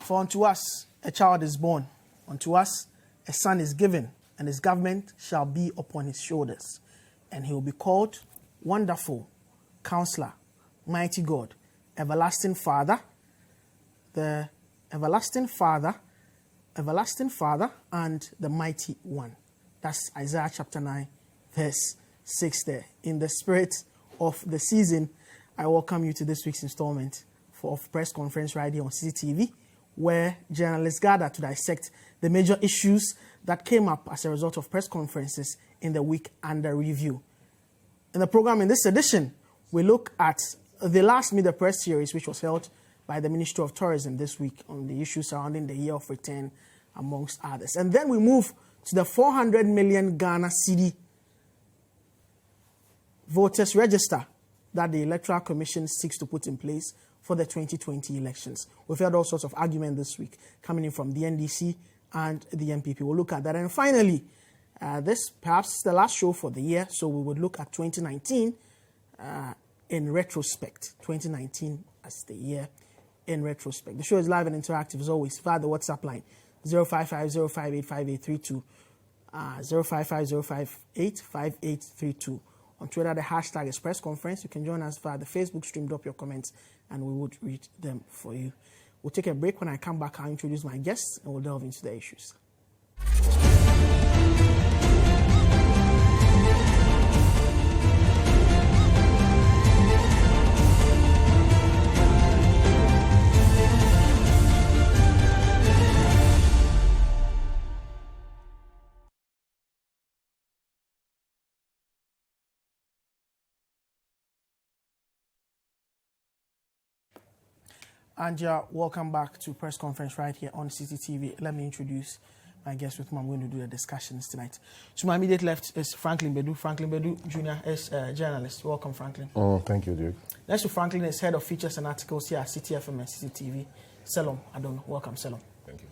For unto us a child is born, unto us a son is given, and his government shall be upon his shoulders. And he will be called Wonderful, Counselor, Mighty God, Everlasting Father, the Everlasting Father, and the Mighty One. That's Isaiah chapter 9, verse 6 there. In the spirit of the season, I welcome you to this week's installment of press conference right here on Citi, where journalists gather to dissect the major issues that came up as a result of press conferences in the week under review. In the program in this edition, we look at the last Meet the Press series, which was held by the Ministry of Tourism this week on the issues surrounding the year of return, amongst others. And then we move to the 400 million Ghana Citi voters register that the Electoral Commission seeks to put in place for the 2020 elections. We've heard all sorts of argument this week coming in from the NDC and the MPP. We'll look at that. And finally, this perhaps is the last show for the year, so we would look at 2019 in retrospect. 2019 as the year in retrospect. The show is live and interactive as always via the WhatsApp line 055-058-5832, 055-058-5832. On Twitter, the hashtag is press conference. You can join us via the Facebook stream, drop your comments, and we would read them for you. We'll take a break. When I come back, I'll introduce my guests, and we'll delve into the issues. Anja, welcome back to press conference right here on Citi. Let me introduce my guest with whom I'm going to do the discussions tonight. To my immediate left is Franklin Bedu. Franklin Bedu Jr. is a journalist. Welcome, Franklin. Oh, thank you, Duke. Next to Franklin is head of features and articles here at Citi FM and Citi. Selom Adon. Welcome, Selom. Thank you.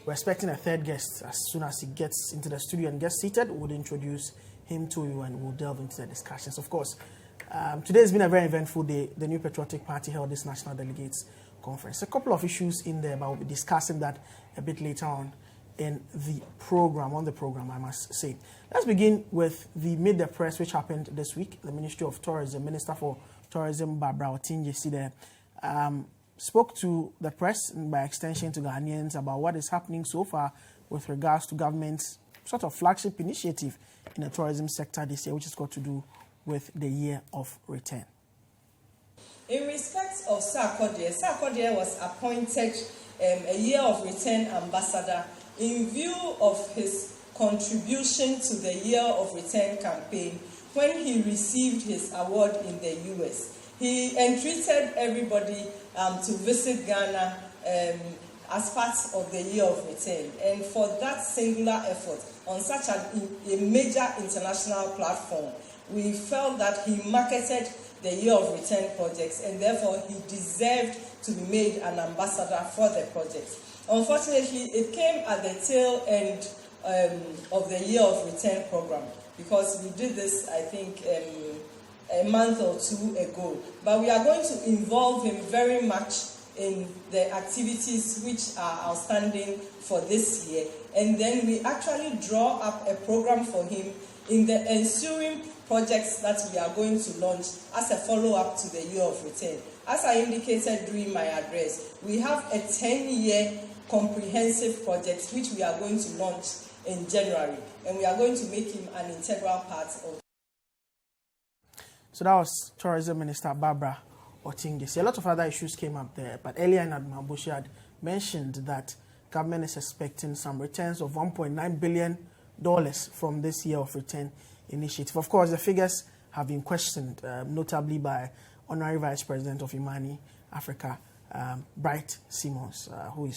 We're expecting a third guest. As soon as he gets into the studio and gets seated, we'll introduce him to you and we'll delve into the discussions. Of course, today has been a very eventful day. The New Patriotic Party held this National Delegates Conference. A couple of issues in there, but we'll be discussing that a bit later on in the program, I must say. Let's begin with the Meet the Press, which happened this week. The Ministry of Tourism, Minister for Tourism, Barbara Otinje there, spoke to the press and by extension to Ghanaians about what is happening so far with regards to government's sort of flagship initiative in the tourism sector this year, which has got to do with the year of return. In respect of Sarkodie was appointed a year of return ambassador in view of his contribution to the year of return campaign when he received his award in the US. He entreated everybody to visit Ghana as part of the year of return. And for that singular effort on such a major international platform, we felt that he marketed the year of return projects, and therefore he deserved to be made an ambassador for the project. Unfortunately, it came at the tail end of the year of return program, because we did this, I think, a month or two ago. But we are going to involve him very much in the activities which are outstanding for this year. And then we actually draw up a program for him in the ensuing projects that we are going to launch as a follow-up to the year of return. As I indicated during my address, we have a 10-year comprehensive project which we are going to launch in January, and we are going to make him an integral part of. So that was Tourism Minister Barbara Otinje. A lot of other issues came up there, but earlier in Admiral Bushi had mentioned that government is expecting some returns of $1.9 billion from this year of return initiative. Of course, the figures have been questioned, notably by Honorary Vice President of Imani Africa, Bright Simmons, who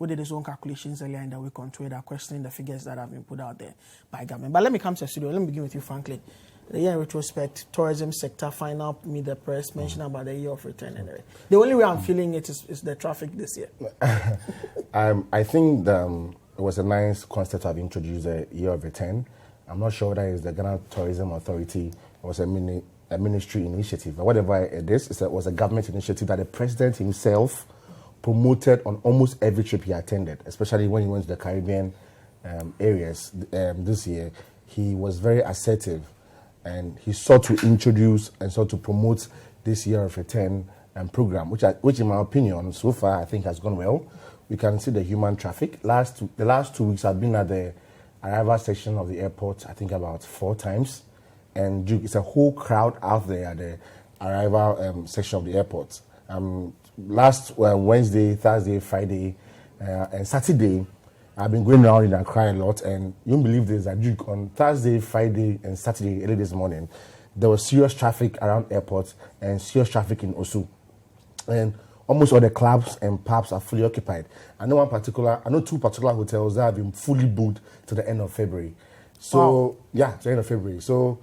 did his own calculations earlier in the week on Twitter, questioning the figures that have been put out there by government. But let me come to the studio. Let me begin with you, Franklin. The year in retrospect, tourism sector, final Meet the Press, mentioned about the year of return. Anyway. The only way I'm feeling it is the traffic this year. I think it was a nice concept to have introduced a year of return. I'm not sure whether it's the Ghana Tourism Authority or a ministry initiative. But whatever it is, it was a government initiative that the president himself promoted on almost every trip he attended, especially when he went to the Caribbean areas this year. He was very assertive, and he sought to introduce and sought to promote this year of return program, which in my opinion, so far, I think has gone well. We can see the human traffic. The last 2 weeks, I've been at the arrival section of the airport, I think about 4 times. And it's a whole crowd out there at the arrival section of the airport. Last Wednesday, Thursday, Friday, and Saturday, I've been going around in Accra a lot, and you won't believe this, that on Thursday, Friday, and Saturday, early this morning, there was serious traffic around airports and serious traffic in Osu. And almost all the clubs and pubs are fully occupied. I know 2 particular hotels that have been fully booked to the end of February. So, yeah, to the end of February. So,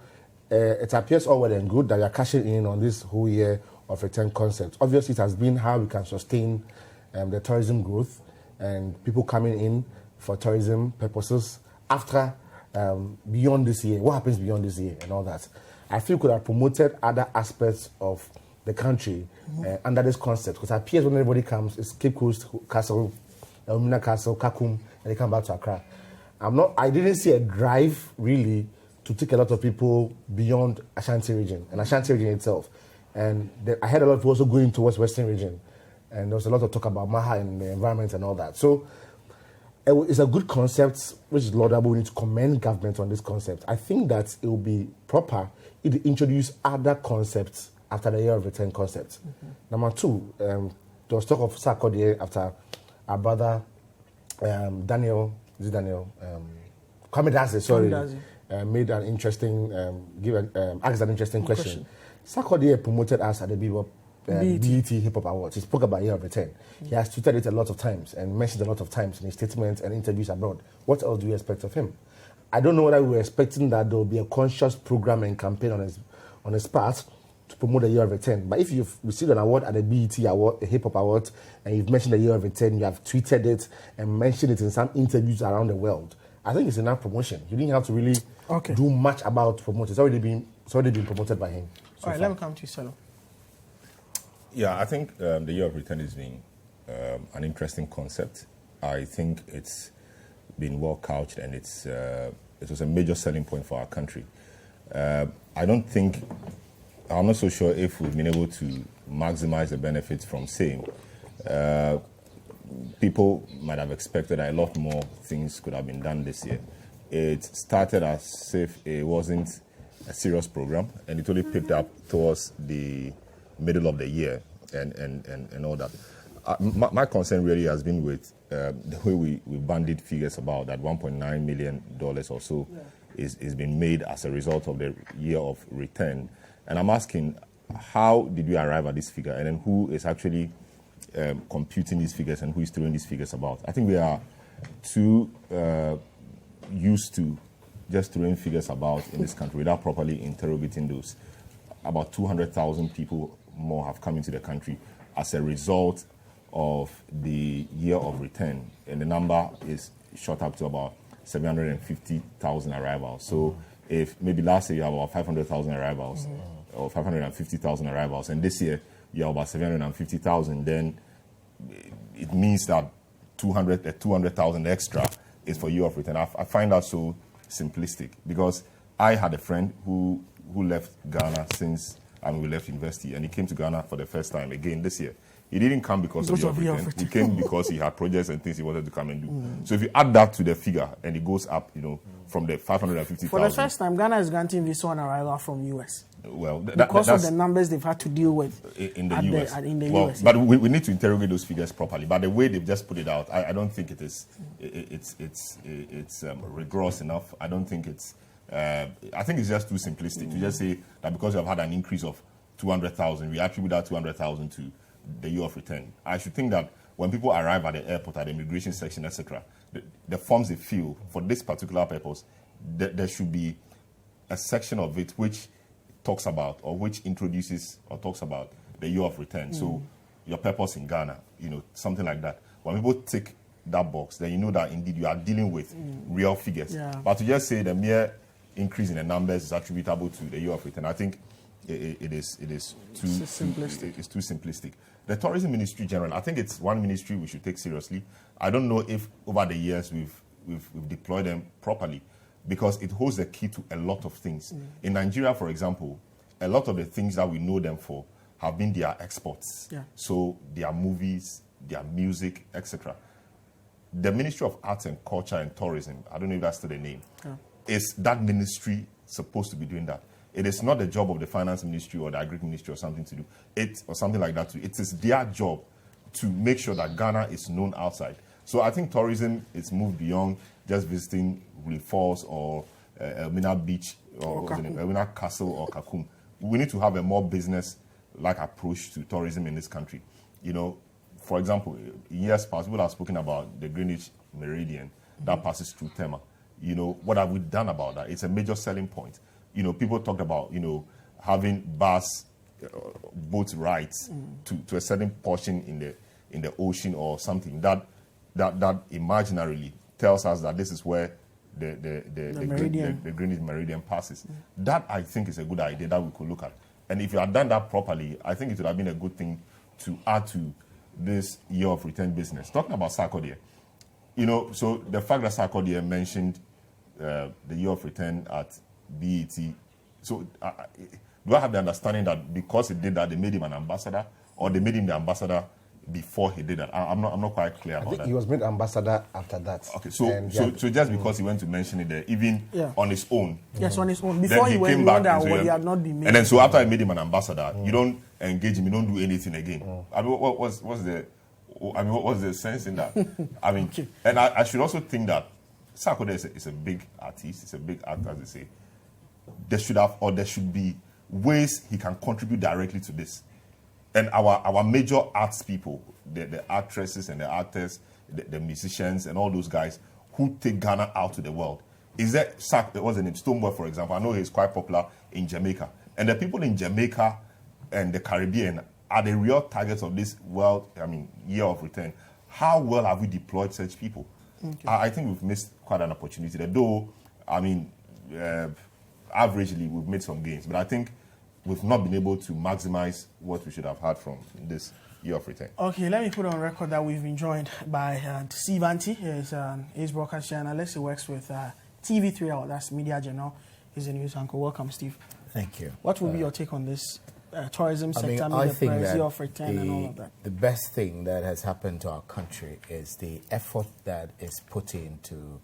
it appears all well and good that you're cashing in on this whole year of return concept. Obviously, it has been how we can sustain the tourism growth and people coming in for tourism purposes after, beyond this year. What happens beyond this year and all that? I feel could have promoted other aspects of the country under this concept, because it appears when everybody comes, it's Cape Coast, Castle, Elmina Castle, Kakum, and they come back to Accra. I didn't see a drive really to take a lot of people beyond Ashanti region and Ashanti region itself. And I had a lot of people also going towards Western region. And there was a lot of talk about Maha and the environment and all that. So it's a good concept, which is laudable. We need to commend government on this concept. I think that it will be proper if they introduce other concepts after the year of return concept. Number 2, there was talk of Sarkodie after our brother Daniel, Kwame Dazi, made an interesting, asked an interesting question. Sarkodie promoted us at the BET Hip Hop Awards. He spoke about year of return. He has tweeted it a lot of times and mentioned a lot of times in his statements and interviews abroad. What else do you expect of him? I don't know whether we were expecting that there will be a conscious program and campaign on his part to promote the year of return. But if you've received an award at the BET Award, a Hip Hop Award, and you've mentioned the year of return, you have tweeted it and mentioned it in some interviews around the world, I think it's enough promotion. You didn't have to really do much about promoting. It's already been promoted by him. All right, let me come to you, Selo. Yeah, I think the year of return has been an interesting concept. I think it's been well couched, and it was a major selling point for our country. I'm not so sure if we've been able to maximize the benefits from same. People might have expected that a lot more things could have been done this year. It started as if it wasn't a serious program, and it only picked up towards the middle of the year and all that. My concern really has been with the way we bandied figures about that $1.9 million or so is being made as a result of the year of return. And I'm asking, how did we arrive at this figure? And then who is actually computing these figures and who is throwing these figures about? I think we are too used to just throwing figures about in this country without properly interrogating those. About 200,000 people more have come into the country as a result of the year of return. And the number is shot up to about 750,000 arrivals. So if maybe last year you have about 500,000 arrivals or 550,000 arrivals, and this year you have about 750,000, then it means that 200,000 extra is for year of return. I find that so simplistic, because I had a friend who left Ghana since we left university, and he came to Ghana for the first time again this year. He didn't come because of year of return. He came because he had projects and things he wanted to come and do. So if you add that to the figure, and it goes up, from the 550,000. For the first time, Ghana is granting visa on arrival from US. Well, because of the numbers they've had to deal with in the US. US. But we need to interrogate those figures properly. But the way they've just put it out, I don't think it is. It's rigorous enough. I don't think it's. I think it's just too simplistic to just say that because you have had an increase of 200,000, we attribute that 200,000 to the year of return. I should think that when people arrive at the airport, at the immigration section, etc., the forms they fill for this particular purpose, there should be a section of it which talks about or which introduces or talks about the year of return. So your purpose in Ghana, something like that. When people tick that box, then you know that indeed you are dealing with real figures. Yeah. But to just say the mere increase in the numbers is attributable to the year of return, I think it is too simplistic. It's too simplistic. The tourism ministry generally, I think it's one ministry we should take seriously. I don't know if over the years we've deployed them properly, because it holds the key to a lot of things. In Nigeria, for example, a lot of the things that we know them for have been their exports. Yeah. So their movies, their music, etc. The Ministry of Arts and Culture and Tourism, I don't know if that's still the name, is that ministry supposed to be doing that? It is not the job of the Finance Ministry or the Agri Ministry or something to do it, or something like that. It is their job to make sure that Ghana is known outside. So I think tourism is moved beyond just visiting Uli Falls or Elmina Beach or Elmina Castle or Kakum. We need to have a more business-like approach to tourism in this country. You know, for example, years past, people have spoken about the Greenwich Meridian that passes through Tema. You know, what have we done about that? It's a major selling point. You know, people talked about, you know, having boat rides to a certain portion in the ocean or something that imaginarily tells us that this is where the Greenwich Meridian passes. That, I think, is a good idea that we could look at. And if you had done that properly, I think it would have been a good thing to add to this year of return business. Talking about Sarkodie, you know, so the fact that Sarkodie mentioned the year of return at BET, so do I have the understanding that because he did that, they made him an ambassador, or they made him the ambassador before he did that? I'm not quite clear about that. He was made ambassador after that. Okay, so just because he went to mention it there, even on his own. Yes, on his own. Before he went, he had not been made. And then so after I made him an ambassador, you don't engage him, you don't do anything again. I mean, what's the sense in that? I mean, and I should also think that Sarkodie is a big artist, it's a big actor, as they say. There should be ways he can contribute directly to this. And our major arts people, the actresses and the actors, the musicians and all those guys who take Ghana out to the world. Is that, what's the name? Stonebwoy, for example. I know he's quite popular in Jamaica. And the people in Jamaica and the Caribbean are the real targets of this year of return. How well have we deployed such people? Okay. I think we've missed quite an opportunity there. Though, averagely, we've made some gains. But I think we've not been able to maximize what we should have had from this year of return. Okay, let me put on record that we've been joined by Steve Anti. He's an Ace broadcast journalist. He works with TV3, that's Media Journal. He's a news anchor. Welcome, Steve. Thank you. What will be your take on this tourism sector, I think that year of return and all of that? The best thing that has happened to our country is the effort that is put in to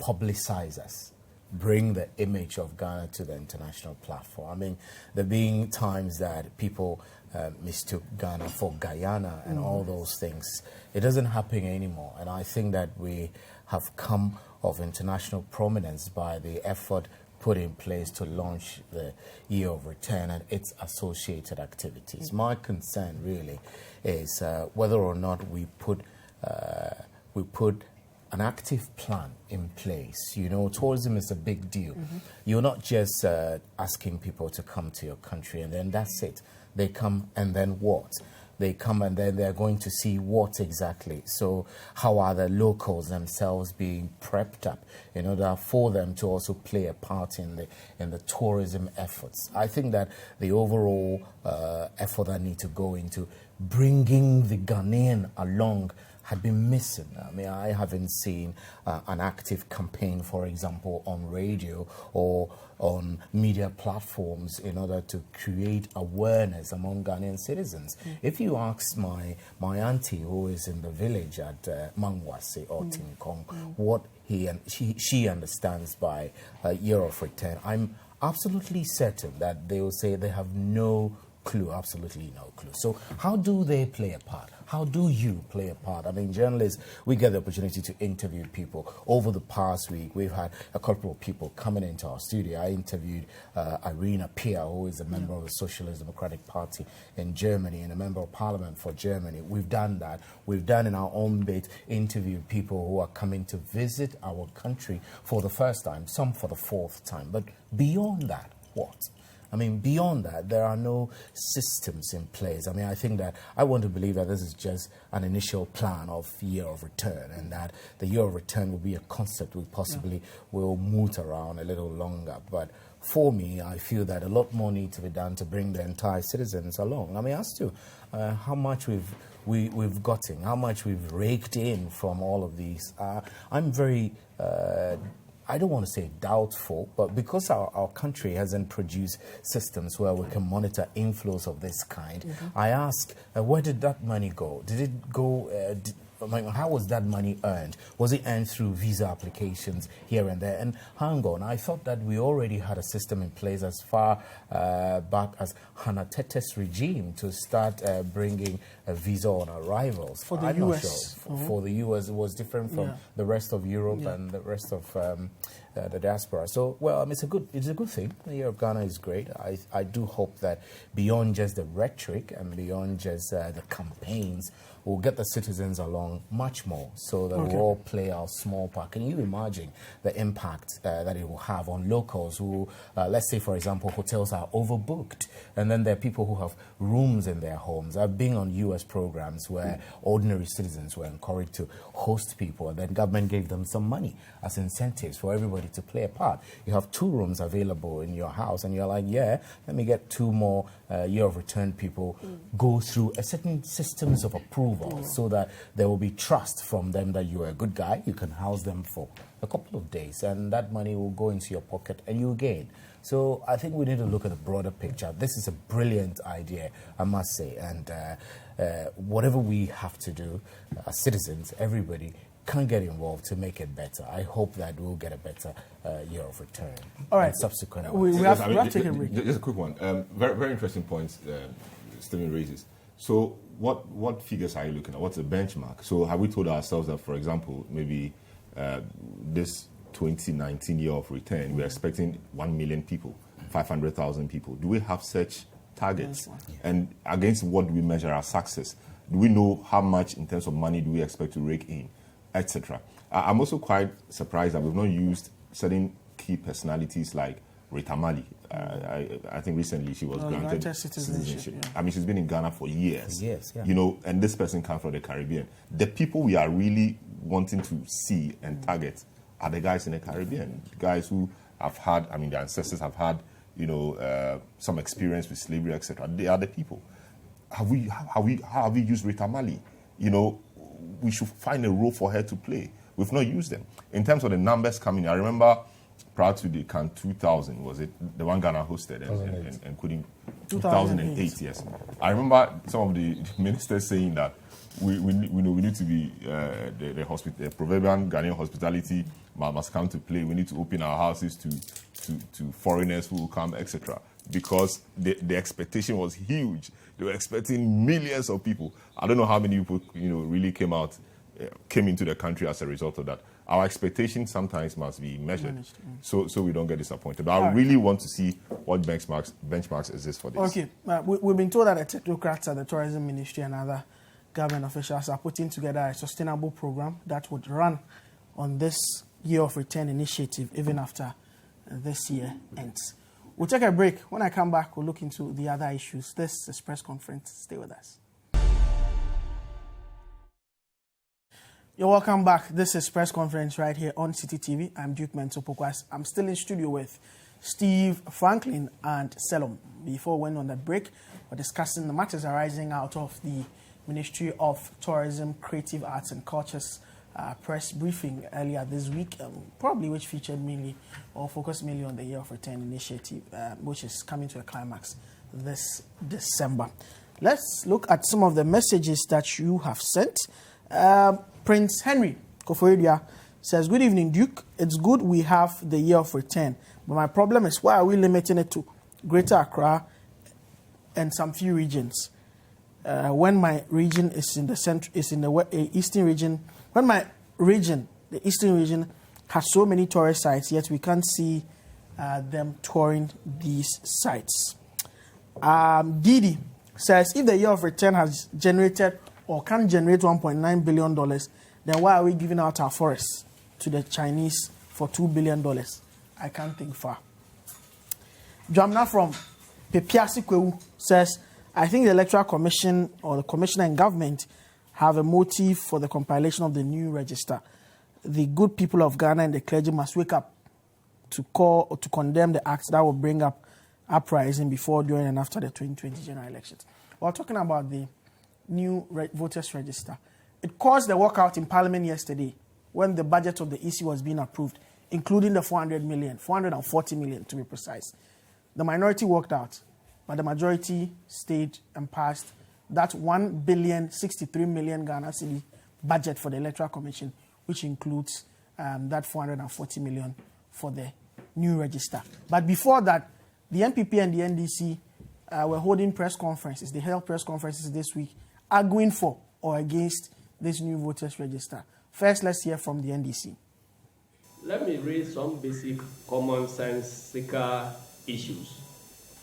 publicize us, bring the image of Ghana to the international platform. I mean, there being times that people mistook Ghana for Guyana and all those things. It doesn't happen anymore. And I think that we have come of international prominence by the effort put in place to launch the year of return and its associated activities. My concern really is whether or not we put an active plan in place. You know, tourism is a big deal. You're not just asking people to come to your country and then that's it. They come and then what? They come and then they're going to see what exactly. So how are the locals themselves being prepped up in order for them to also play a part in the tourism efforts? I think that the overall effort that needs to go into bringing the Ghanaian along had been missing. I mean, I haven't seen an active campaign, for example, on radio or on media platforms in order to create awareness among Ghanaian citizens. If you ask my auntie who is in the village at Mangwase or Tinkong what she understands by year of return, I'm absolutely certain that they will say they have no clue, absolutely no clue. So how do they play a part? How do you play a part? I mean, journalists, we get the opportunity to interview people. Over the past week, we've had a couple of people coming into our studio. I interviewed Irina Pia, who is a member of the Socialist Democratic Party in Germany and a member of Parliament for Germany. We've done that. We've done in our own bit interviewed people who are coming to visit our country for the first time, some for the fourth time. But beyond that, what? I mean, beyond that, there are no systems in place. I mean, I think that I want to believe that this is just an initial plan of year of return and that the year of return will be a concept we possibly will moot around a little longer. But for me, I feel that a lot more needs to be done to bring the entire citizens along. I mean, as to how much we've gotten, how much we've raked in from all of these, I'm very... I don't want to say doubtful, but because our country hasn't produced systems where we can monitor inflows of this kind, I ask, where did that money go? Did it go... how was that money earned? Was it earned through visa applications here and there? And hang on, I thought that we already had a system in place as far back as Hannah Tete's regime to start bringing a visa on arrivals. For the I'm US. not sure. For the US, it was different from the rest of Europe and the rest of the diaspora. So, well, I mean, it's a good thing. The year of Ghana is great. I do hope that beyond just the rhetoric and beyond just the campaigns, we'll get the citizens along much more so that we'll all play our small part. Can you imagine the impact that it will have on locals who, let's say, for example, hotels are overbooked, and then there are people who have rooms in their homes. I've been on U.S. programs where ordinary citizens were encouraged to host people, and then government gave them some money as incentives for everybody to play a part. You have 2 rooms available in your house, and you're like, yeah, let me get 2 more year of return people, go through a certain systems of approval so that there will be trust from them that you're a good guy. You can house them for a couple of days, and that money will go into your pocket and you gain. So I think we need to look at the broader picture. This is a brilliant idea, I must say, and whatever we have to do as citizens, everybody can get involved to make it better. I hope that we'll get a better year of return. All right. Subsequent. We have to take a break. Just a quick one. Very, very interesting points Stephen raises. So what figures are you looking at? What's the benchmark? So have we told ourselves that, for example, maybe this 2019 year of return, we're expecting 1 million people, 500,000 people. Do we have such targets? And against what do we measure our success? Do we know how much in terms of money do we expect to rake in, etc.? I'm also quite surprised that we've not used certain key personalities like Rita Mali. I think recently she was granted citizenship. Yeah. I mean, she's been in Ghana for years. Yes, yeah. You know, and this person comes from the Caribbean. The people we are really wanting to see and target are the guys in the Caribbean, guys who have had, I mean, their ancestors have had, you know, some experience with slavery, etc. They are the people. How have we used Rita Mali? You know, we should find a role for her to play. We've not used them. In terms of the numbers coming, I remember prior to the CAN 2000, was it the one Ghana hosted and couldn't 2008? Yes, I remember some of the ministers saying that we need to be the proverbial Ghanaian hospitality must come to play. We need to open our houses to foreigners who will come, etc. Because the expectation was huge. They were expecting millions of people. I don't know how many people really came into the country as a result of that. Our expectations sometimes must be measured, so we don't get disappointed. But I really want to see what benchmarks exist for this. Okay, we've been told that the technocrats at the Tourism Ministry and other government officials are putting together a sustainable program that would run on this year of return initiative even after this year ends. We'll take a break. When I come back, we'll look into the other issues. This is press conference. Stay with us. You're welcome back. This is press conference right here on Citi TV. I'm Duke Mensah Opoku. I'm still in studio with Steve Franklin and Selom. Before we went on the break, we're discussing the matters arising out of the Ministry of Tourism, Creative Arts and Culture's press briefing earlier this week, probably which featured mainly or focused mainly on the Year of Return initiative, which is coming to a climax this December. Let's look at some of the messages that you have sent. Prince Henry Kofoedia says, good evening, Duke. It's good we have the Year of Return, but my problem is why are we limiting it to Greater Accra and some few regions? When my region is in the eastern region, when my region, the eastern region, has so many tourist sites, yet we can't see them touring these sites. Didi says, if the Year of Return has generated or can generate $1.9 billion, then why are we giving out our forests to the Chinese for $2 billion? I can't think far. Jamna from Pepiasi Kwewu says, I think the Electoral Commission or the Commissioner and government have a motive for the compilation of the new register. The good people of Ghana and the clergy must wake up to call or to condemn the acts that will bring up uprising before, during, and after the 2020 general elections. We're talking about the new voters register. It caused the walkout in Parliament yesterday when the budget of the EC was being approved, including the 440 million to be precise. The minority walked out, but the majority stayed and passed that 1,063 million Ghana cedi budget for the Electoral Commission, which includes that 440 million for the new register. But before that, the MPP and the NDC were holding press conferences. They held press conferences this week arguing for or against this new voters register. First, let's hear from the NDC. Let me raise some basic commonsensical issues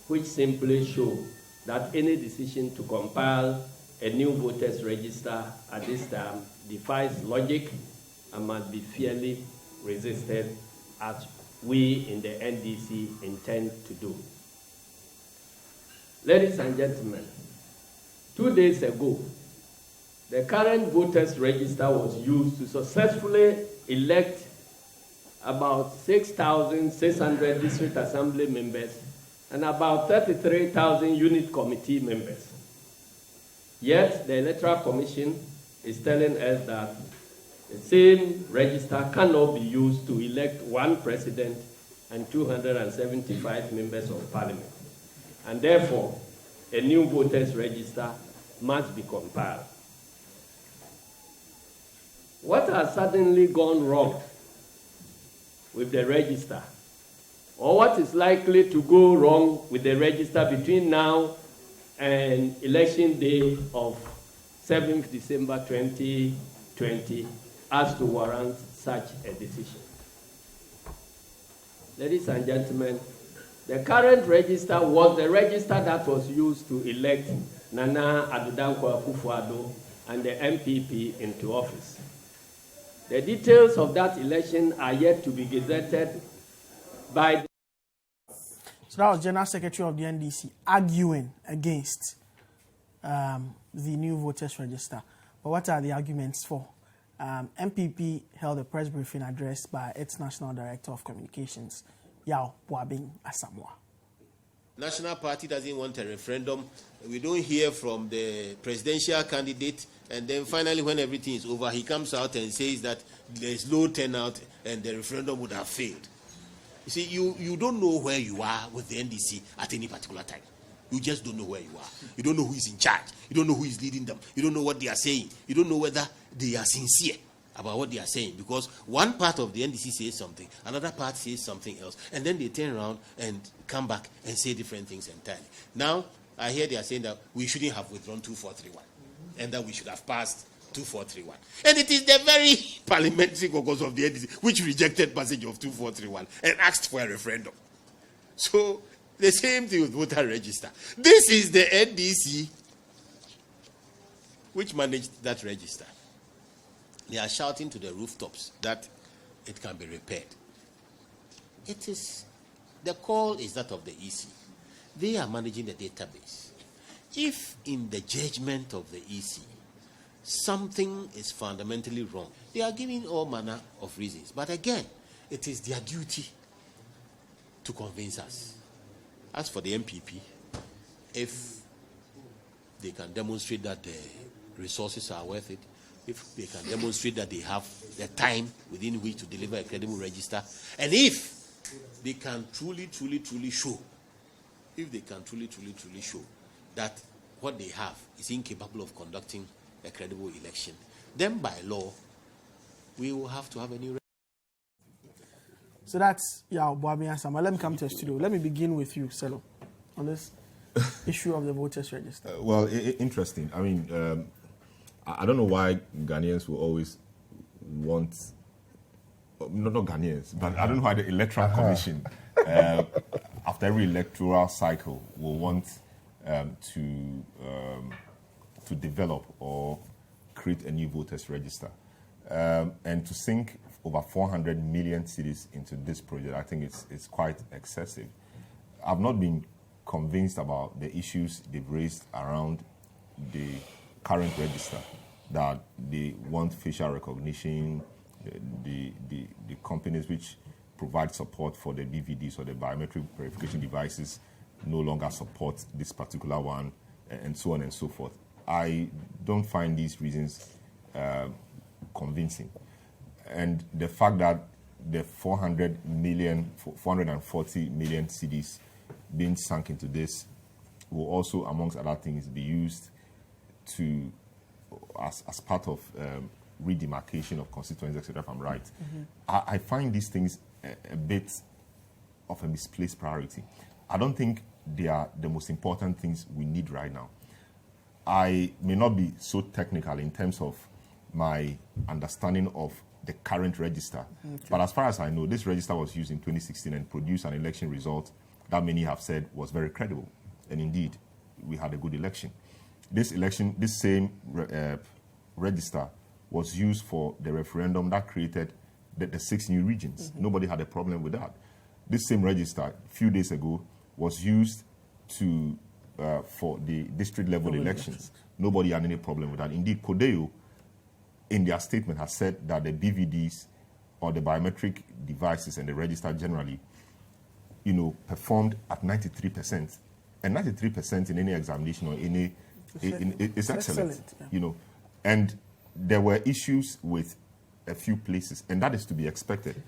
which simply show that any decision to compile a new voters register at this time defies logic and must be fairly resisted, as we in the NDC intend to do. Ladies and gentlemen, 2 days ago, the current voters register was used to successfully elect about 6,600 district assembly members and about 33,000 unit committee members. Yet, the Electoral Commission is telling us that the same register cannot be used to elect one president and 275 members of parliament. And therefore, a new voters register must be compiled. What has suddenly gone wrong with the register, or what is likely to go wrong with the register between now and election day of 7th December 2020 as to warrant such a decision? Ladies and gentlemen, the current register was the register that was used to elect Nana Addo Dankwa Akufo-Addo and the MPP into office. The details of that election are yet to be gazetted by. So that was General Secretary of the NDC arguing against the new voters register. But what are the arguments for? MPP held a press briefing addressed by its National Director of Communications, Yao Boabing Asamoah. National Party doesn't want a referendum. We don't hear from the presidential candidate. And then finally, when everything is over, he comes out and says that there's low turnout and the referendum would have failed. You see, you don't know where you are with the NDC at any particular time. You just don't know where you are. You don't know who is in charge. You don't know who is leading them. You don't know what they are saying. You don't know whether they are sincere about what they are saying, because one part of the NDC says something, another part says something else, and then they turn around and come back and say different things entirely. Now, I hear they are saying that we shouldn't have withdrawn 2431, and that we should have passed 2431. And it is the very parliamentary caucus of the NDC which rejected passage of 2431 and asked for a referendum. So, the same thing with voter register. This is the NDC which managed that register. They are shouting to the rooftops that it can be repaired. It is, the call is that of the EC. They are managing the database. If in the judgment of the EC, something is fundamentally wrong, they are giving all manner of reasons. But again, it is their duty to convince us. As for the MPP, if they can demonstrate that the resources are worth it, if they can demonstrate that they have the time within which to deliver a credible register, and if they can truly show, that what they have is incapable of conducting a credible election, then by law, we will have to have a new register. So that's Yao Boabing Asamoah. Let me come to the studio. Let me begin with you, Selo, on this issue of the voters register. Well, interesting. I mean, I don't know why Ghanaians will always want, not Ghanaians, but I don't know why the Electoral Commission, after every electoral cycle, will want to develop or create a new voters register. And to sink over 400 million cedis into this project, I think it's quite excessive. I've not been convinced about the issues they've raised around the current register, that they want facial recognition, the companies which provide support for the BVDs or the biometric verification devices no longer support this particular one, and so on and so forth. I don't find these reasons convincing. And the fact that the 440 million cedis being sunk into this will also, amongst other things, be used to, as part of redemarcation of constituencies, etc., if I'm right. I find these things a bit of a misplaced priority. I don't think they are the most important things we need right now. I may not be so technical in terms of my understanding of the current register, but as far as I know, this register was used in 2016 and produced an election result that many have said was very credible. And indeed, we had a good election. This same register was used for the referendum that created the 6 new regions. Nobody had a problem with that. This same register, a few days ago, was used for the district level elections. Nobody had any problem with that. Indeed, CODEO, in their statement, has said that the BVDs or the biometric devices and the register generally, performed at 93%. And 93% in any examination or any is excellent. Yeah. And there were issues with a few places, and that is to be expected.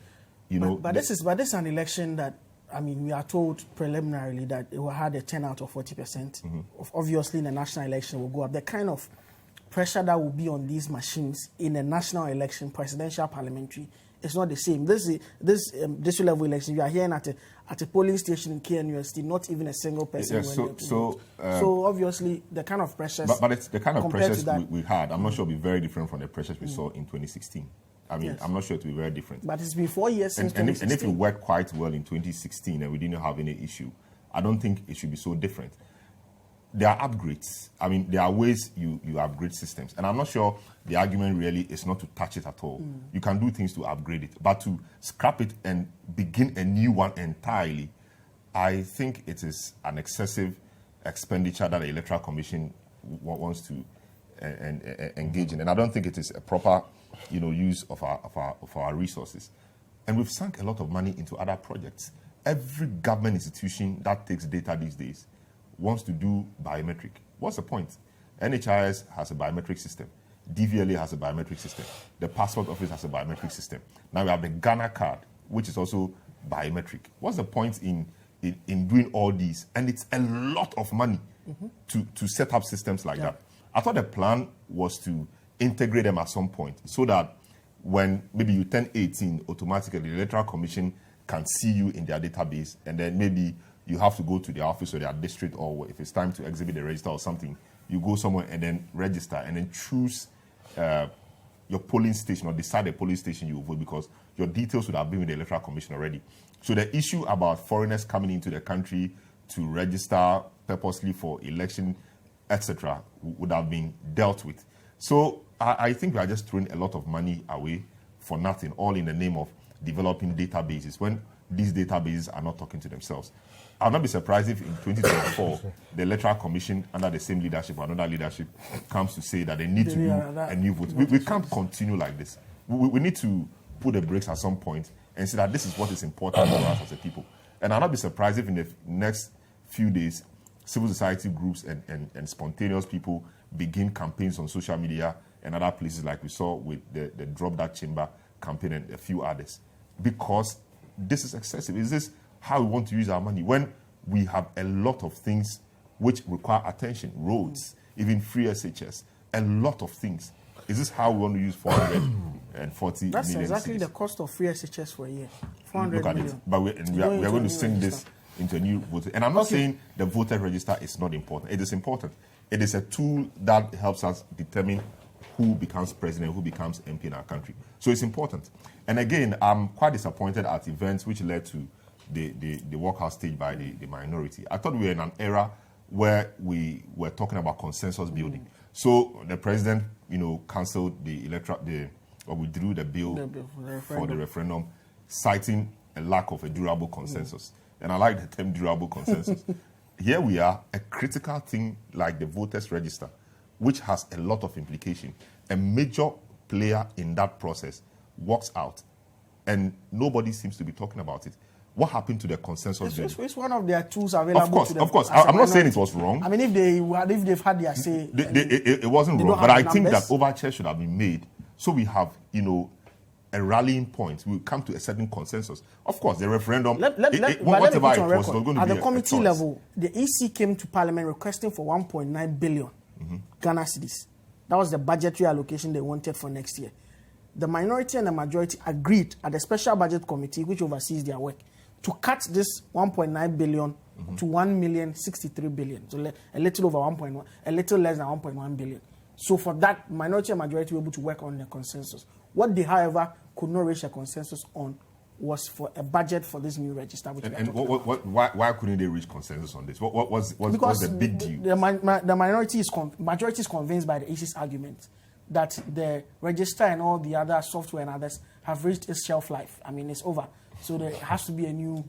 But this is an election that, we are told preliminarily that it will have a turnout of 40%. Obviously, in the national election, it will go up. The kind of pressure that will be on these machines in a national election, presidential, parliamentary, it's not the same. This district level election, you are hearing at a polling station in KNUST, not even a single person. So obviously the kind of pressures. But it's the kind of pressures we had. I'm not sure it'll be very different from the pressures we saw in 2016. I'm not sure it will be very different. But it's been 4 years since 2016. And if it worked quite well in 2016 and we didn't have any issue, I don't think it should be so different. There are upgrades. There are ways you upgrade systems. And I'm not sure the argument really is not to touch it at all. You can do things to upgrade it. But to scrap it and begin a new one entirely, I think it is an excessive expenditure that the Electoral Commission wants to engage in. And I don't think it is a proper use of our resources. And we've sunk a lot of money into other projects. Every government institution that takes data these days wants to do biometric. What's the point? NHIS has a biometric system. DVLA has a biometric system. The Passport Office has a biometric system. Now we have the Ghana card, which is also biometric. What's the point in doing all these? And it's a lot of money to set up systems like that. I thought the plan was to integrate them at some point so that when maybe you turn 18, automatically the Electoral Commission can see you in their database, and then maybe you have to go to their office or their district, or if it's time to exhibit the register or something, you go somewhere and then register and then choose your polling station or decide the polling station you will vote, because your details would have been with the Electoral Commission already. So the issue about foreigners coming into the country to register purposely for election, etc., would have been dealt with. So I think we are just throwing a lot of money away for nothing, all in the name of developing databases, when these databases are not talking to themselves. I'll not be surprised if in 2024, the Electoral Commission, under the same leadership or another leadership, comes to say that they need to do a new vote. We can't continue like this. We need to put the brakes at some point and say that this is what is important for us as a people. And I'll not be surprised if in the next few days, civil society groups and spontaneous people begin campaigns on social media and other places, like we saw with the Drop That Chamber campaign and a few others, because this is excessive. Is this how we want to use our money when we have a lot of things which require attention? Roads, even free SHS, a lot of things. Is this how we want to use 440 million? That's exactly the cost of free SHS for a year. 400 million. It. But we are going to sink this into a new voter. And I'm not saying the voter register is not important. It is important. It is a tool that helps us determine who becomes president, who becomes MP in our country. So it's important. And again, I'm quite disappointed at events which led to the workhouse staged by the minority. I thought we were in an era where we were talking about consensus building. So the president, cancelled or withdrew the bill for the referendum, citing a lack of a durable consensus. And I like the term durable consensus. Here we are, a critical thing like the voters register, which has a lot of implication. A major player in that process walks out. and nobody seems to be talking about it. What happened to the consensus? It's one of their tools available to them. Of course. I'm not saying it was wrong. I mean, if they've had their say, it wasn't wrong. But I think that overture should have been made so we have, a rallying point. We come to a certain consensus. Of course, the referendum, whatever it was going to be at the committee level, the EC came to Parliament requesting for 1.9 billion Ghana cedis. That was the budgetary allocation they wanted for next year. The minority and the majority agreed at the special budget committee, which oversees their work, to cut this 1.9 billion to 1,063 billion. So a little over 1.1, a little less than 1.1 billion. So for that, minority and majority were able to work on the consensus. What they, however, could not reach a consensus on was for a budget for this new register. Why couldn't they reach consensus on this? What was the big deal? The majority is convinced by the EC's argument that the register and all the other software and others have reached its shelf life. I mean, it's over. So there has to be a new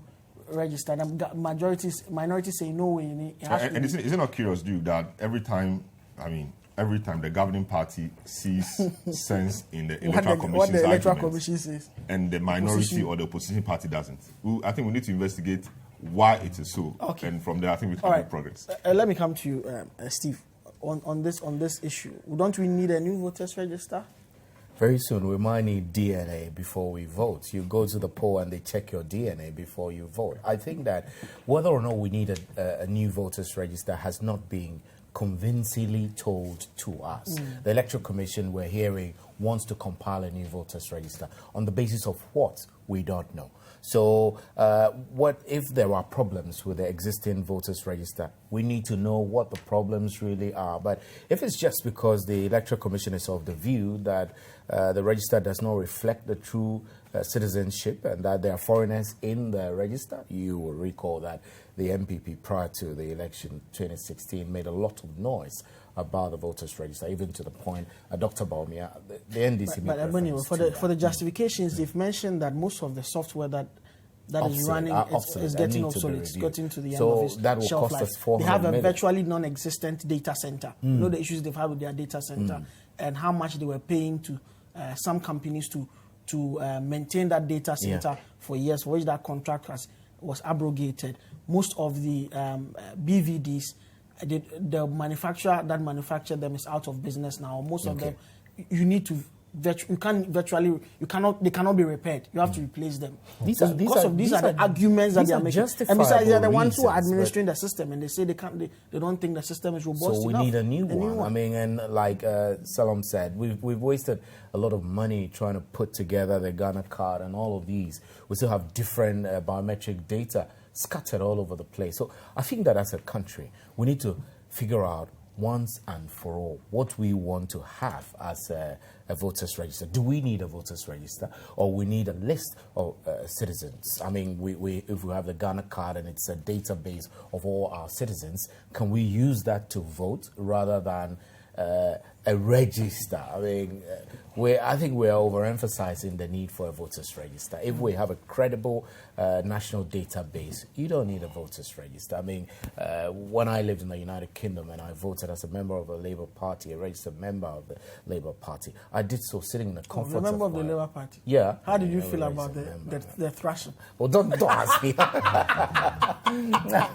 register. The minorities say no way. And is it not curious, dude, that every time the governing party sees sense in the electoral commission's says, and the minority or the opposition party doesn't? I think we need to investigate why it is so. Okay. And from there, I think we can make progress. Let me come to you, Steve, on this issue. Don't we need a new voters register? Very soon, we might need DNA before we vote. You go to the poll and they check your DNA before you vote. I think that whether or not we need a new voters register has not been convincingly told to us. The Electoral Commission, we're hearing, wants to compile a new voters register. On the basis of what? We don't know. So what if there are problems with the existing voters register? We need to know what the problems really are. But if it's just because the Electoral Commission is of the view that the register does not reflect the true citizenship and that there are foreigners in the register, you will recall that the MPP prior to the election 2016 made a lot of noise about the voters register, even to the point Dr. Baumia, the NDC. But for the justifications, they've mentioned that most of the software that is running is getting obsolete. It's getting to the end of its that will shelf cost life. us 400 They have a million. virtually non-existent data center. You know the issues they've had with their data center and how much they were paying to some companies to maintain that data center for years, for which that contract was abrogated. Most of the BVDs, the manufacturer that manufactured them is out of business now. Most of them, they cannot be repaired. You have to replace them. These are the arguments that they are making. And besides, they are the ones who are administering the system, and they say they don't think the system is robust enough. So we need a new one. I mean, and like Salam said, we've wasted a lot of money trying to put together the Ghana card and all of these. We still have different biometric data scattered all over the place. So I think that as a country, we need to figure out once and for all what we want to have as a voters register. Do we need a voters register, or we need a list of citizens? I mean, if we have the Ghana card and it's a database of all our citizens, can we use that to vote rather than a register? I mean, I think we're overemphasizing the need for a voters register. If we have a credible national database, you don't need a voters register. I mean, when I lived in the United Kingdom and I voted as a member of the Labour Party, a registered member of the Labour Party, I did so sitting in the comfort of member of the Labour Party? Yeah. How did you feel about the thrashing? Well, don't ask me. I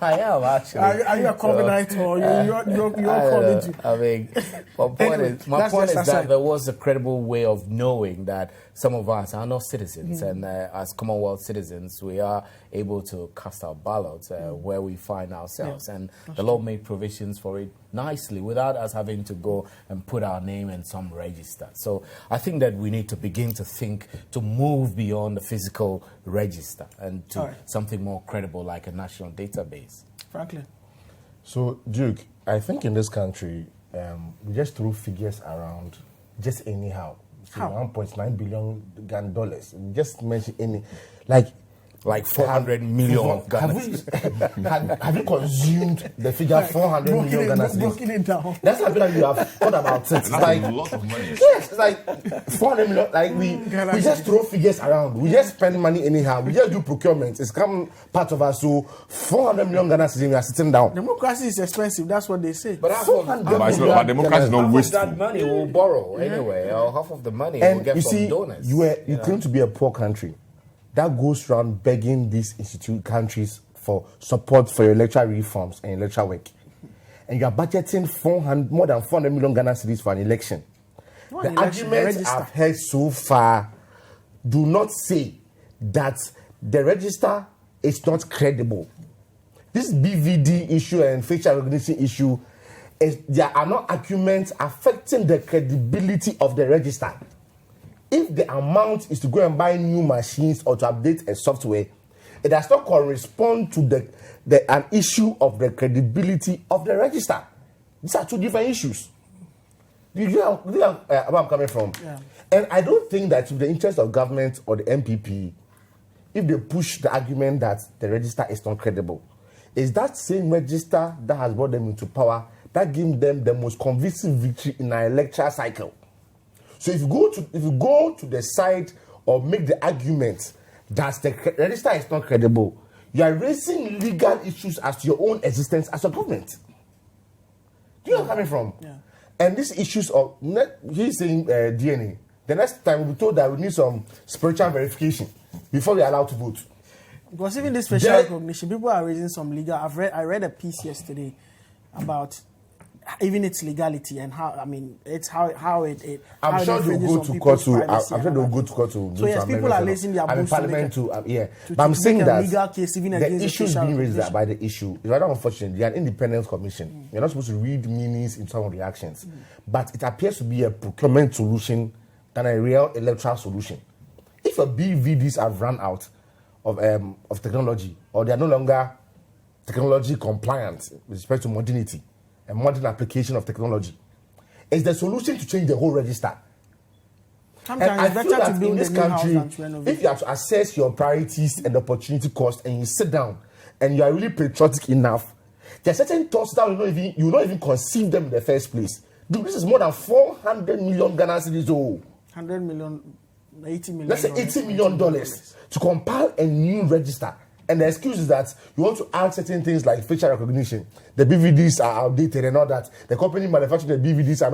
am actually. Are you a Covenant or you're calling to? I mean, my point is that there was a credible way of knowing that some of us are not citizens, and as Commonwealth citizens, we are able to cast our ballots where we find ourselves. And the law made provisions for it nicely without us having to go and put our name in some register. So I think that we need to begin to think to move beyond the physical register and to something more credible like a national database. Frankly. So, Duke, I think in this country, we just throw figures around just anyhow. So $1.9 billion Ghana dollars. Just mention any, like 400 million Ghana. Have you consumed the figure 400 million Ghana? Broken it down. That's how you have thought about it. That's a lot of money. Yes, it's like 400 million. Like we just throw figures around. We just spend money anyhow. We just do procurement. It's come part of us. So 400 million Ghana citizens are sitting down. Democracy is expensive. That's what they say. But democracy is not wasteful. That money we'll borrow anyway, or half of the money we'll get from donors. You claim to be a poor country. that goes around begging these countries for support for your electoral reforms and electoral work. And you are budgeting more than 400 million Ghana cedis for an election. The arguments I've heard so far do not say that the register is not credible. This BVD issue and facial recognition issue, there are no arguments affecting the credibility of the register. If the amount is to go and buy new machines or to update a software, it does not correspond to an issue of the credibility of the register. These are two different issues. Do you know where I'm coming from? Yeah. And I don't think that in the interest of government or the MPP, if they push the argument that the register is not credible, is that same register that has brought them into power that gives them the most convincing victory in our electoral cycle. So if you go to the side or make the argument that the register is not credible, you are raising legal issues as to your own existence as a government. Do you know where I'm coming from? Yeah. And these issues of, he's saying DNA, the next time we'll be told that we need some spiritual verification before we're allowed to vote. Because even this facial recognition, people are raising some legal. I read a piece yesterday about even its legality and how, I mean, it's how it. I'm sure they'll go to court to. I'm sure they'll go to court to. So yes, people are raising their voice. Parliament but I'm saying that legal case, even the issues being raised by the issue is rather unfortunate. They are an independent commission. You're not supposed to read meanings in some of the actions, but it appears to be a procurement solution than a real electoral solution. If a BVDs have run out of technology, or they are no longer technology compliant with respect to modernity and modern application of technology, is the solution to change the whole register. Sometimes and I feel that in this country, if you have to assess your priorities and opportunity cost, and you sit down and you are really patriotic enough, there are certain thoughts that you will not even conceive them in the first place. Dude, this is more than 400 million Ghana cedis. 100 million, 80 million. Let's say $80 million to compile a new register. And the excuse is that you want to add certain things like facial recognition. The BVDs are outdated and all that. The company manufacturing the BVDs are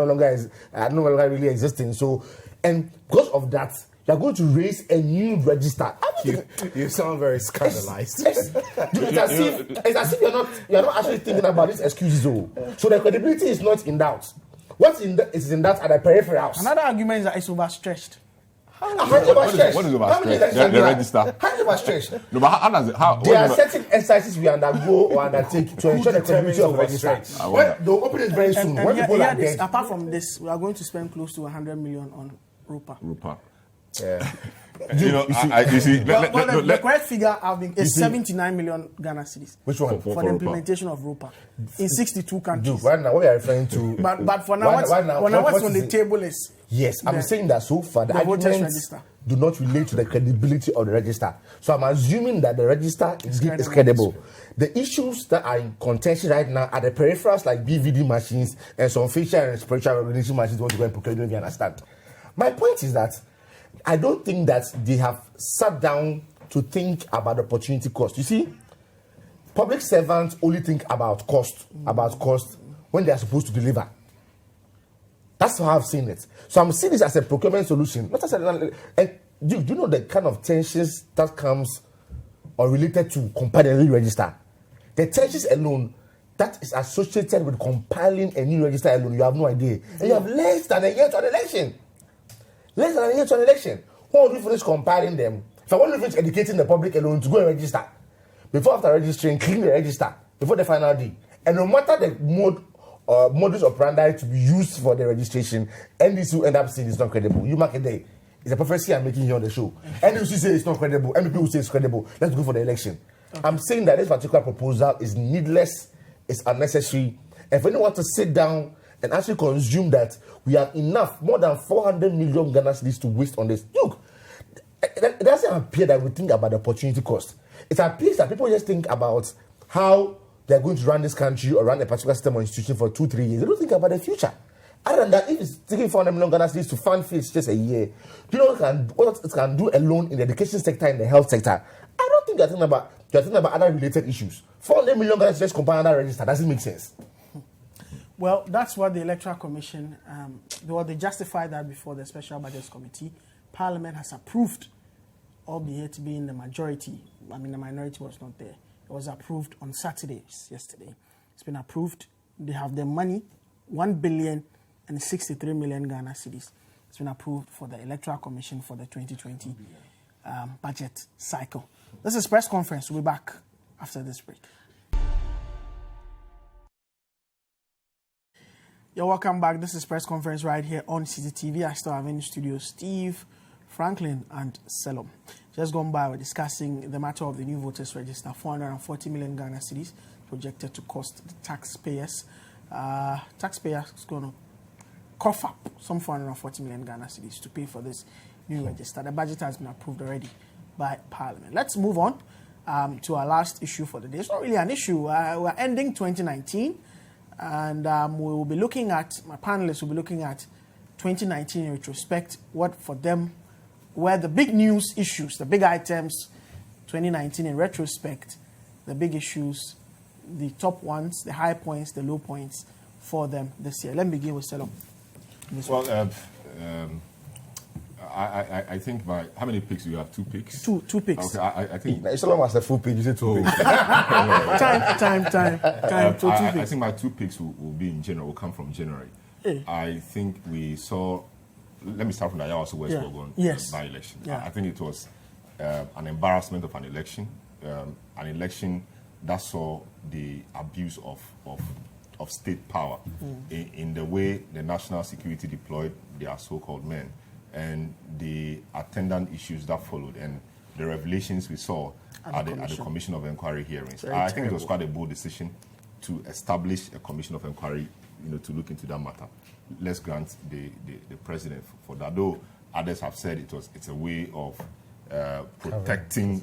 no longer really existing. So, and because of that, you are going to raise a new register. You sound very scandalized. It's as if you're not actually thinking about these excuses. So the credibility is not in doubt. What is in doubt are the peripherals. Another argument is that it's overstretched. What is overstretched? The register. How is it overstretched? No, but how does it? There are certain exercises we undergo or undertake to ensure the credibility of the register. The opening is very soon. When people are dead. Apart from this, we are going to spend close to 100 million on ROPA. Yeah. You see, the correct figure is 79 million Ghana cedis. Which one? For the implementation of ROPA in 62 countries. Dude, right now, what we are referring to. But for now, what's on the table is. Yes, I'm saying that so far the arguments do not relate to the credibility of the register. So I'm assuming that the register is credible. The issues that are in contention right now are the peripherals like BVD machines and some facial and spiritual recognition machines want to go and procure. Don't you understand? My point is that I don't think that they have sat down to think about the opportunity cost. You see, public servants only think about cost when they are supposed to deliver. That's how I've seen it. So I'm seeing this as a procurement solution. Not as do you know the kind of tensions that comes or related to compiling a new register? The tensions alone that is associated with compiling a new register alone, you have no idea. And you have less than a year to an election. Less than a year to an election. When will we finish compiling them? If I want to finish educating the public alone to go and register, before after registering, clean the register before the final day. And no matter the modus operandi to be used for the registration, NDC will end up saying it's not credible. You mark a day. It's a prophecy I'm making here on the show. NDC say it's not credible. MP will say it's credible. Let's go for the election. Okay. I'm saying that this particular proposal is needless, it's unnecessary. If anyone wants to sit down and actually consume that we have enough, more than 400 million Ghana cedis to waste on this. Look, it doesn't appear that we think about the opportunity cost. It appears that people just think about how they're going to run this country or run a particular system or institution for 2-3 years. They don't think about the future. Other than that, if it's taking 400 million Ghana cedis to fund fees just a year, do you know what it can do alone in the education sector, in the health sector? I don't think you're thinking about other related issues. 400 million Ghana cedis just compile another register. Doesn't make sense. Well, that's what the Electoral Commission, they justified that before the Special Budgets Committee. Parliament has approved albeit being the majority, I mean the minority was not there. It was approved on Saturday, yesterday. It's been approved. They have the money, 1,063 million Ghana cedis. It's been approved for the Electoral Commission for the 2020 budget cycle. This is press conference. We'll be back after this break. You're welcome back. This is press conference right here on Citi TV. I still have in the studio Steve, Franklin, and Selom. Just gone by, we're discussing the matter of the new voters register. 440 million Ghana cedis projected to cost the taxpayers. Taxpayers is going to cough up some 440 million Ghana cedis to pay for this new register. The budget has been approved already by Parliament. Let's move on to our last issue for the day. It's not really an issue. We're ending 2019. And we will be looking at, my panelists will be looking at 2019 in retrospect, what for them were the big news issues, the big items, 2019 in retrospect, the big issues, the top ones, the high points, the low points for them this year. Let me begin with Selom. Well, I think how many picks do you have? 2 picks? Two picks. Okay, I think... It's almost the full page, you say 2 picks. Time. So 2 I picks. think my 2 picks will be in general, will come from January. I think we saw... Let me start from the Ayawaso West by-election. Yeah. I think it was an embarrassment of an election that saw the abuse of state power in the way the national security deployed their so-called men, and the attendant issues that followed, and the revelations we saw at the Commission of Inquiry hearings. I think it was quite a bold decision to establish a Commission of Inquiry, to look into that matter. Let's grant the president for that. Though others have said it's a way of protecting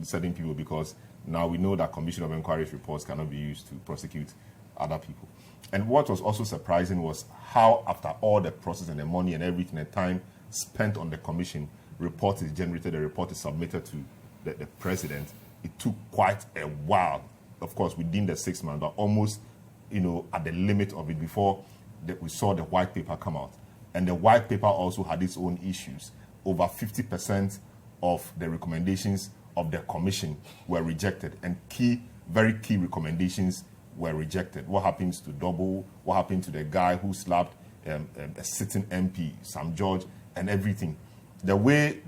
certain people, because now we know that Commission of Inquiry reports cannot be used to prosecute other people. And what was also surprising was how, after all the process and the money and everything, the time spent on the commission, report is generated, the report is submitted to the president. It took quite a while, of course, within the 6 months, but almost, at the limit of it before we saw the white paper come out. And the white paper also had its own issues. Over 50% of the recommendations of the commission were rejected, and very key recommendations were rejected. What happens to Double? What happened to the guy who slapped a sitting MP, Sam George, and everything? The way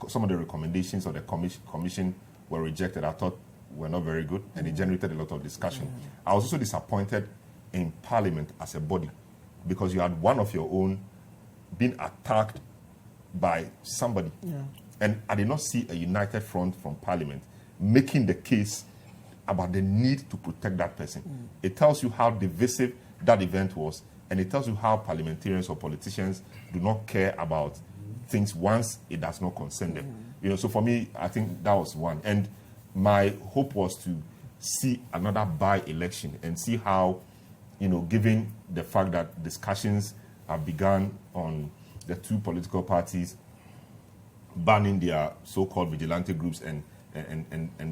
some of the recommendations of the commission were rejected, I thought were not very good, and it generated a lot of discussion. I was also disappointed in Parliament as a body, because you had one of your own being attacked by somebody. And I did not see a united front from Parliament making the case about the need to protect that person. It tells you how divisive that event was, and it tells you how parliamentarians or politicians do not care about things once it does not concern them. So for me, I think that was one. And my hope was to see another by-election and see how, given the fact that discussions have begun on the 2 political parties banning their so-called vigilante groups and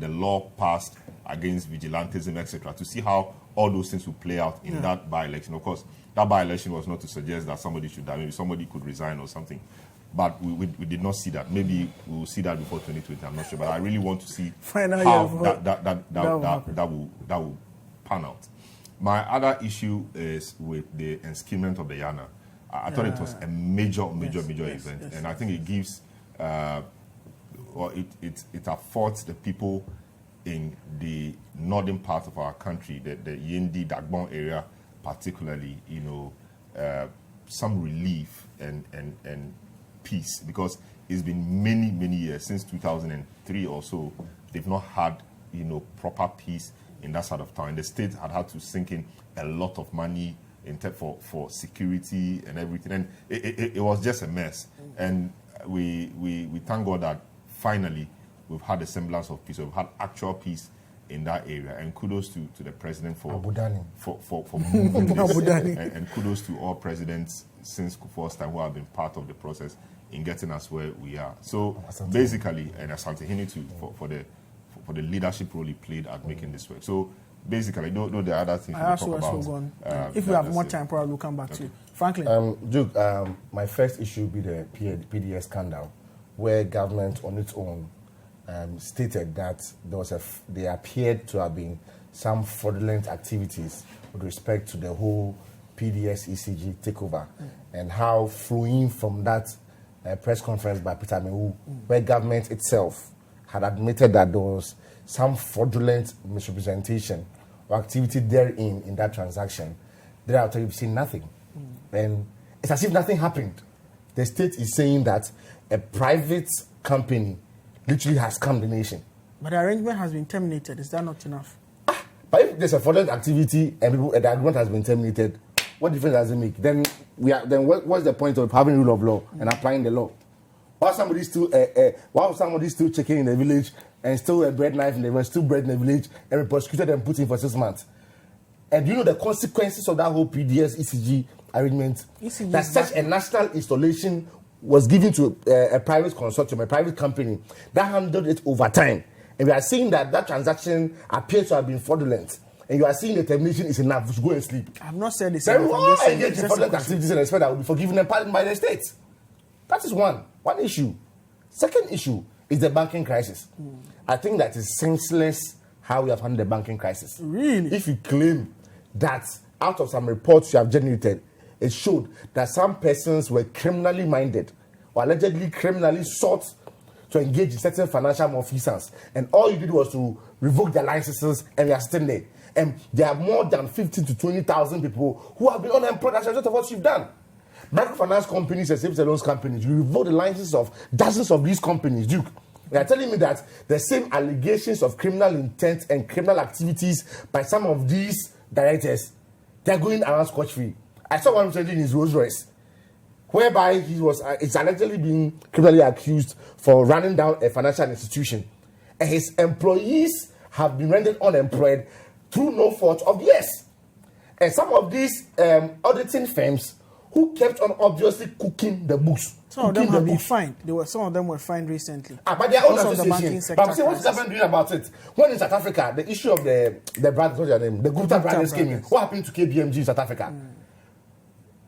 the law passed against vigilantism, etc., to see how all those things will play out in that by-election. Of course, that by-election was not to suggest that somebody should die. Maybe somebody could resign or something. But we did not see that. Maybe we will see that before 2020. I'm not sure. But I really want to see how that will pan out. My other issue is with the enskinment of the Yana. I thought it was a major event. And I think it gives... it affords the people in the northern part of our country, the Yendi, Dagbon area particularly, some relief and peace, because it's been many years, since 2003 or so, they've not had, proper peace in that side of town. The state had to sink in a lot of money for security and everything, and it was just a mess. And we thank God that finally we've had a semblance of peace. We've had actual peace in that area, and kudos to the president for moving this, and kudos to all presidents since Kufuor's time who have been part of the process in getting us where we are. So basically, and Asante Hini too for the leadership role he played at making this work. So basically, though the other things we talk about. If we have more time, probably we'll come back to you. Franklin. Duke, my first issue will be the PDS scandal. where government on its own stated that there appeared to have been some fraudulent activities with respect to the whole PDS ECG takeover, and how flowing from that press conference by Peter Mewu, where government itself had admitted that there was some fraudulent misrepresentation or activity therein in that transaction, thereafter you've seen nothing. And it's as if nothing happened. The state is saying that a private company literally has scammed the nation. But the arrangement has been terminated. Is that not enough? But if there's a fraudulent activity and the agreement has been terminated, what difference does it make? Then what's the point of having rule of law and applying the law? While somebody's still checking in the village and still a bread knife in the village, still bread in the village, and we prosecuted and put in for 6 months. And you know the consequences of that whole PDS ECG arrangement? That such a national installation was given to a private consortium, a private company that handled it over time. And we are seeing that transaction appears to have been fraudulent. And you are seeing the termination is enough. We should go and sleep. I've not said this. Then why engage in fraudulent activities and expect that will be forgiven and pardoned by the state? That is one issue. Second issue is the banking crisis. I think that is senseless how we have handled the banking crisis. Really? If you claim that out of some reports you have generated, it showed that some persons were criminally minded or allegedly criminally sought to engage in certain financial malfeasance, and all you did was to revoke their licenses, and we are sitting there. And there are more than 15 to 20,000 people who have been unemployed as a result of what you've done. Microfinance companies and savings and loans companies, you revoke the licenses of dozens of these companies, Duke. They are telling me that the same allegations of criminal intent and criminal activities by some of these directors, they're going around scotch-free. I saw one recently in his Rolls Royce, whereby it's allegedly being criminally accused for running down a financial institution. And his employees have been rendered unemployed through no fault of theirs. And some of these auditing firms who kept on obviously cooking the books. Some of them have been fined. Some of them were fined recently. But their own association. But I'm saying, what's the government doing about it? When in South Africa, the issue of the brothers, what's their name? The Gupta brothers came in. What happened to KBMG in South Africa?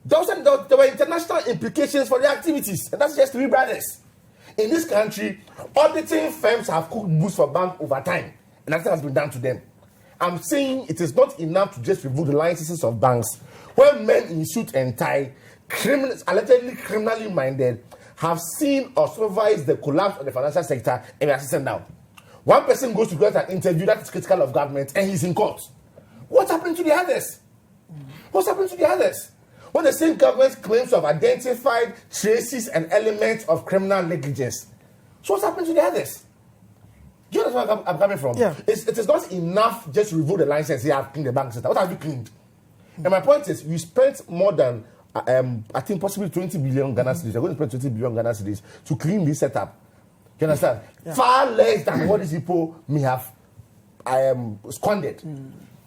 There were international implications for their activities, and that's just three brothers. In this country, auditing firms have cooked books for banks over time, and nothing has been done to them. I'm saying it is not enough to just revoke the licenses of banks when men in suit and tie, allegedly criminally minded, have seen or supervised the collapse of the financial sector and they are sitting down. One person goes to get an interview that is critical of government and he's in court. What happened to the others? What's happened to the others? When the same government claims to have identified traces and elements of criminal negligence, so what's happened to the others? Do you understand where I'm coming from? Yeah. It is not enough just to revoke the license. You have cleaned the bank sector. What have you cleaned? And my point is, you spent more than, I think possibly 20 billion Ghana cedis. You're going to spend 20 billion Ghana cedis to clean this setup. You understand? Yeah. Far less than what these people may have squandered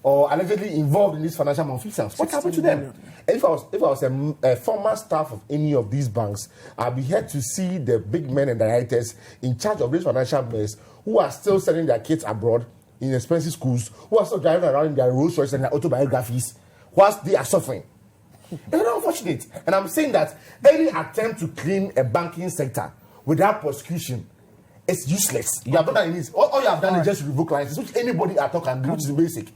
or allegedly involved in these financial malfeasance. What happened to them? And if I was a former staff of any of these banks, I'd be here to see the big men and directors in charge of these financial mess who are still sending their kids abroad in expensive schools, who are still driving around in their Rolls Royce and their autobiographies, whilst they are suffering. It's unfortunate. And I'm saying that any attempt to clean a banking sector without prosecution is useless. You have done it. All you have done is just revoke licenses, which anybody at all can do, which is basic.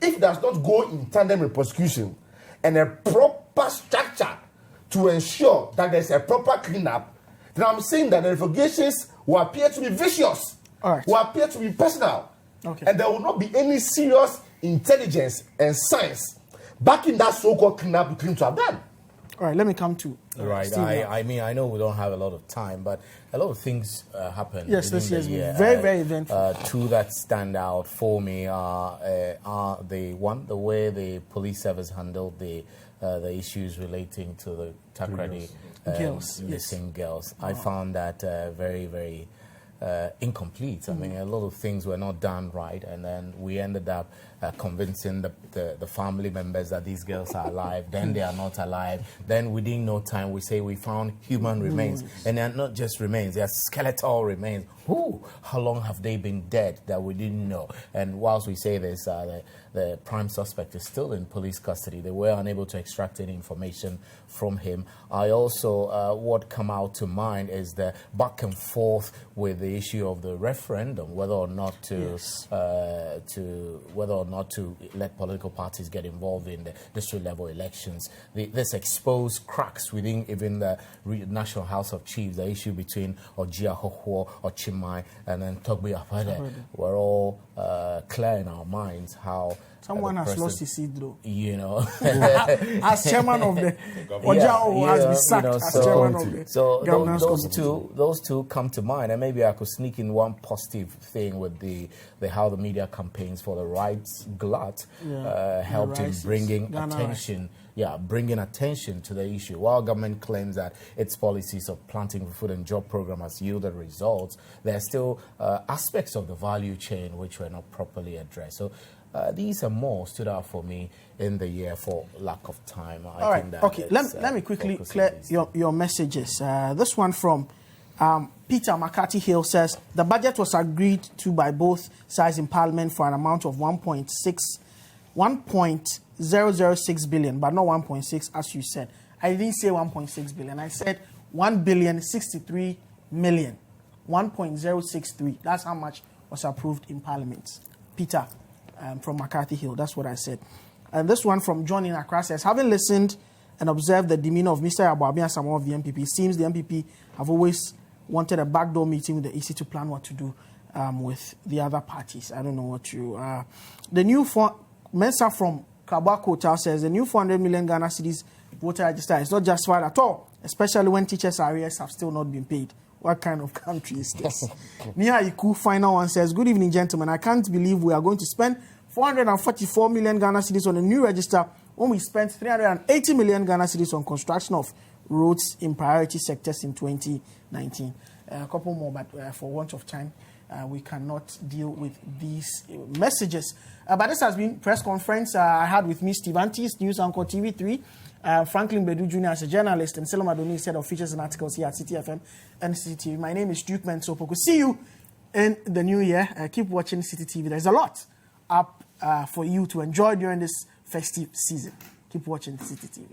If it does not go in tandem with prosecution and a proper structure to ensure that there's a proper cleanup, then I'm saying that the revocations will appear to be vicious, will appear to be personal, and there will not be any serious intelligence and science backing that so-called cleanup we claim to have done. All right, let me come to right. I mean, I know we don't have a lot of time, but a lot of things happen. Yes, this year has been very, very eventful. Two that stand out for me are the way the police service handled the issues relating to the Takrady missing girls. I found that very, very incomplete. I mean, a lot of things were not done right, and then we ended up convincing the family members that these girls are alive, then they are not alive. Then within no time, we say we found human remains. And they're not just remains, they're skeletal remains. Ooh, how long have they been dead that we didn't know? And whilst we say this, the prime suspect is still in police custody. They were unable to extract any information from him. I also, what come out to mind is the back and forth with the issue of the referendum, whether or not to let political parties get involved in the district level elections. This exposed cracks within even the National House of Chiefs, the issue between Ojia Hohwo, Ochimai, and then Togbe Apede. We're all clear in our minds how someone has lost his seat, though. You know, as chairman of the Ojia has been sacked as chairman of the governance committee. Those two come to mind, and maybe I could sneak in one positive thing with the how the media campaigns for the rights glut helped in bringing attention. Yeah, bringing attention to the issue. While government claims that its policies of planting for food and job program has yielded results, there are still aspects of the value chain which were not properly addressed. So these are more stood out for me in the year for lack of time. All right, okay. Let me quickly clear your messages. This one from Peter McCarthy Hill says, the budget was agreed to by both sides in Parliament for an amount of 1.006 billion, but not 1.6 as you said. I didn't say 1.6 billion. I said 1,063 million. 1.063. That's how much was approved in Parliament. Peter from McCarthy Hill. That's what I said. And this one from John in Accra says, having listened and observed the demeanor of Mr. Abuabi and some of the MPP, seems the MPP have always wanted a backdoor meeting with the EC to plan what to do with the other parties. I don't know what you... the new... Mensah from Kabak Hotel says, the new 400 million Ghana cedis voter register is not justified at all, especially when teachers' arrears have still not been paid. What kind of country is this? Nia Iku, final one, says, good evening, gentlemen. I can't believe we are going to spend 444 million Ghana cedis on a new register when we spent 380 million Ghana cedis on construction of roads in priority sectors in 2019. A couple more, but for want of time, we cannot deal with these messages. But this has been press conference I had with me, Steve Antis, News Anchor TV3, Franklin Bedu Jr. as a journalist, and Selom Adoni, head of features and articles here at Citi FM and Citi TV. My name is Duke Mensah Opoku. See you in the new year. Keep watching Citi TV. There's a lot up for you to enjoy during this festive season. Keep watching Citi TV.